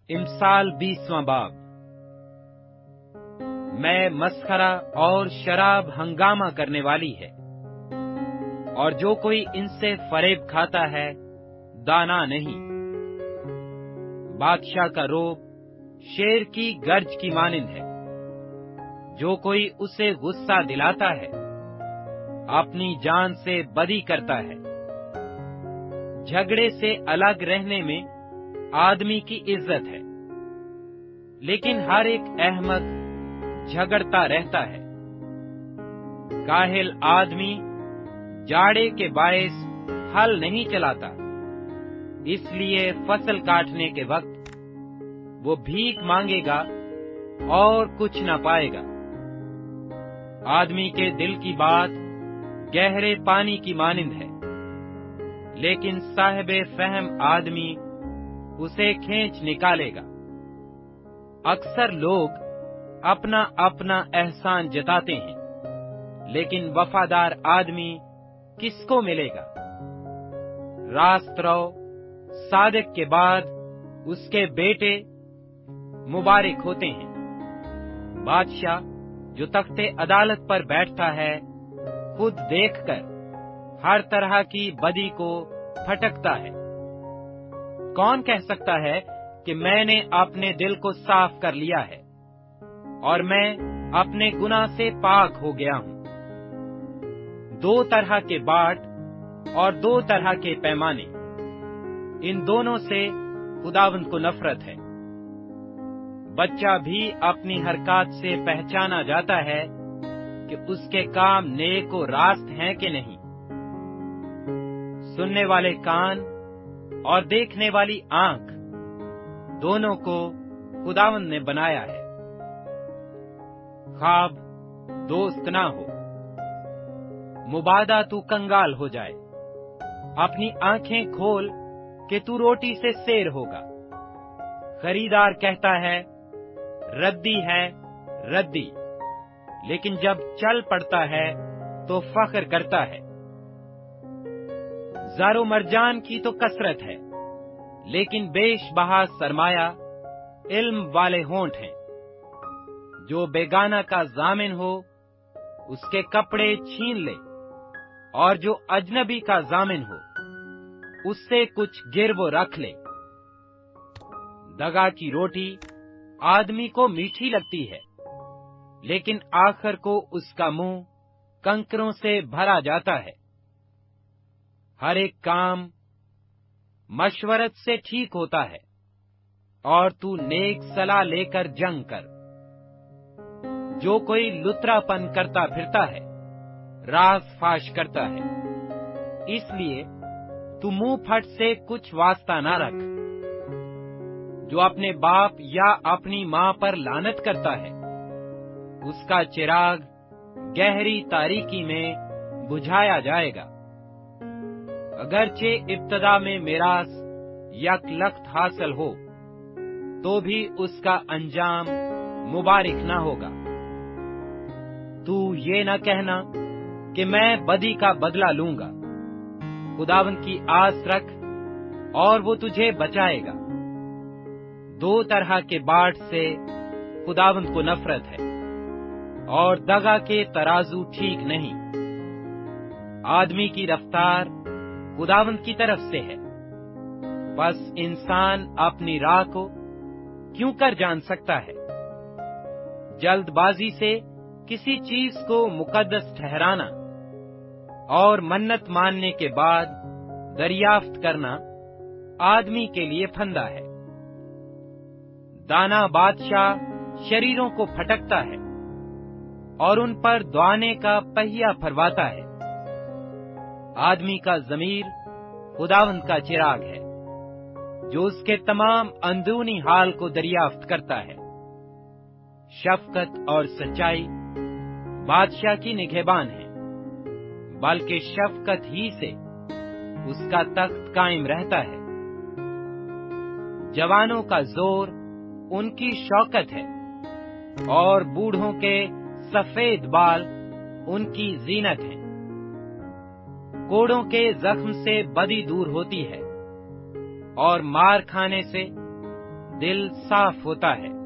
امثال 20واں باب۔ میں مسخرہ اور شراب ہنگامہ کرنے والی ہے، اور جو کوئی ان سے فریب کھاتا ہے دانا نہیں۔ بادشاہ کا روب شیر کی گرج کی مانند ہے، جو کوئی اسے غصہ دلاتا ہے اپنی جان سے بدی کرتا ہے۔ جھگڑے سے الگ رہنے میں آدمی کی عزت ہے، لیکن ہر ایک احمق جھگڑتا رہتا ہے۔ کاہل آدمی جاڑے کے باعث ہل نہیں چلاتا، اس لیے فصل کاٹنے کے وقت وہ بھیک مانگے گا اور کچھ نہ پائے گا۔ آدمی کے دل کی بات گہرے پانی کی مانند ہے، لیکن صاحب فہم آدمی اسے کھینچ نکالے گا۔ اکثر لوگ اپنا اپنا احسان جتاتے ہیں، لیکن وفادار آدمی کس کو ملے گا؟ راست رو صادق کے بعد اس کے بیٹے مبارک ہوتے ہیں۔ بادشاہ جو تخت عدالت پر بیٹھتا ہے خود دیکھ کر ہر طرح کی بدی کو پھٹکتا ہے۔ کون کہہ سکتا ہے کہ میں نے اپنے دل کو صاف کر لیا ہے اور میں اپنے گناہ سے پاک ہو گیا ہوں؟ دو طرح کے باٹ اور دو طرح کے پیمانے، ان دونوں سے خداوند کو نفرت ہے۔ بچہ بھی اپنی حرکات سے پہچانا جاتا ہے کہ اس کے کام نیک و راست ہیں کہ نہیں۔ سننے والے کان اور دیکھنے والی آنکھ دونوں کو خداوند نے بنایا ہے۔ خواب دوست نہ ہو، مبادہ تو کنگال ہو جائے۔ اپنی آنکھیں کھول کہ تو روٹی سے سیر ہوگا۔ خریدار کہتا ہے ردی ہے ردی، لیکن جب چل پڑتا ہے تو فخر کرتا ہے۔ زر و مرجان کی تو کثرت ہے، لیکن بیش بہا سرمایہ علم والے ہونٹ ہیں۔ جو بیگانہ کا ضامن ہو اس کے کپڑے چھین لے، اور جو اجنبی کا ضامن ہو اس سے کچھ گرو رکھ لے۔ دگا کی روٹی آدمی کو میٹھی لگتی ہے، لیکن آخر کو اس کا منہ کنکروں سے بھرا جاتا ہے۔ ہر ایک کام مشورت سے ٹھیک ہوتا ہے، اور تو نیک صلاح لے کر جنگ کر۔ جو کوئی لترا پن کرتا پھرتا ہے راز فاش کرتا ہے، اس لیے تو منہ پھٹ سے کچھ واسطہ نہ رکھ۔ جو اپنے باپ یا اپنی ماں پر لعنت کرتا ہے اس کا چراغ گہری تاریکی میں بجھایا جائے گا۔ اگرچہ ابتدا میں میراث یک لخت حاصل ہو تو بھی اس کا انجام مبارک نہ ہوگا۔ تو یہ نہ کہنا کہ میں بدی کا بدلہ لوں گا۔ خداوند کی آس رکھ اور وہ تجھے بچائے گا۔ دو طرح کے باٹ سے خداوند کو نفرت ہے، اور دغا کے ترازو ٹھیک نہیں۔ آدمی کی رفتار خداوند کی طرف سے ہے، بس انسان اپنی راہ کو کیوں کر جان سکتا ہے؟ جلد بازی سے کسی چیز کو مقدس ٹھہرانا اور منت ماننے کے بعد دریافت کرنا آدمی کے لیے پھندا ہے۔ دانا بادشاہ شریروں کو پھٹکتا ہے اور ان پر دعانے کا پہیہ پھرواتا ہے۔ آدمی کا ضمیر خداوند کا چراغ ہے، جو اس کے تمام اندرونی حال کو دریافت کرتا ہے۔ شفقت اور سچائی بادشاہ کی نگہبان ہے، بلکہ شفقت ہی سے اس کا تخت قائم رہتا ہے۔ جوانوں کا زور ان کی شوکت ہے، اور بوڑھوں کے سفید بال ان کی زینت ہیں۔ کوڑوں کے زخم سے بدی دور ہوتی ہے، اور مار کھانے سے دل صاف ہوتا ہے۔